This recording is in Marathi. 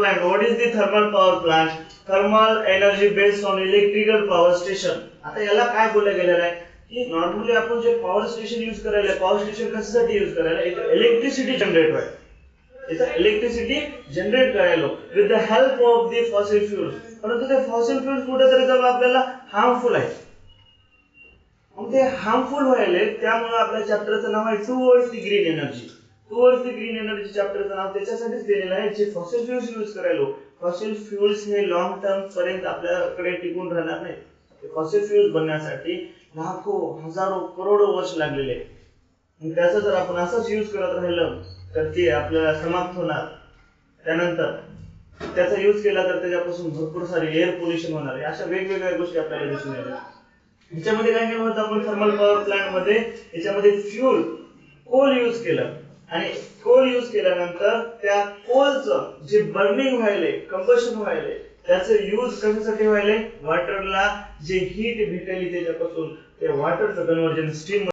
plant. What is the thermal power plant? Thermal energy based on electrical power station. आता याला काय बोललं गेलेलं आहे की नॉर्मली आपण जे पॉवर स्टेशन यूज करायला, पॉवर स्टेशन कशासाठी यूज करायला, इथं इलेक्ट्रिसिटी जनरेट व्हायला, इथं इलेक्ट्रिसिटी जनरेट करायला with the help of the fossil fuels. परंतु ते फॉसिल फ्युल्स कुठेतरी जर आपल्याला हार्मफुल आहे, मग ते हार्मफुल व्हायले, त्यामुळे आपल्या चॅप्टरचं नाव आहे towards the green energy. Towards the green energy चॅप्टरचं नाव त्याच्यासाठीच दिलेलं आहे. जे फॉसिल फ्युल्स यूज करायलो, फॉसिल फ्युल्स हे लॉंग टर्म पर्यंत आपल्याकडे टिकून राहणार नाही. फॉसिल फ्युल्स बनण्यासाठी लाखो, हजारो, करोडो वर्ष लागलेले. त्याचा जर आपण असंच यूज करत राहिलं तर ते आपल्याला समाप्त होणार. त्यानंतर त्याचा यूज केला तर त्याच्यापासून भरपूर सारे एअर पोल्युशन होणार आहे. अशा वेगवेगळ्या गोष्टी आपल्याला दिसून येतात. याच्यामध्ये काय केलं होतं आपण थर्मल पॉवर प्लांट मध्ये, याच्यामध्ये फ्यूल कोल यूज केलं आणि कोल यूज केल्यानंतर त्या कोलचं जे बर्निंग व्हायले, कंबशन व्हायले, त्याचे यूज कशासाठी व्हायले, वॉटरला जे हीट भेटेल त्याच्यापासून ते वॉटरचं कन्वर्जन स्टीम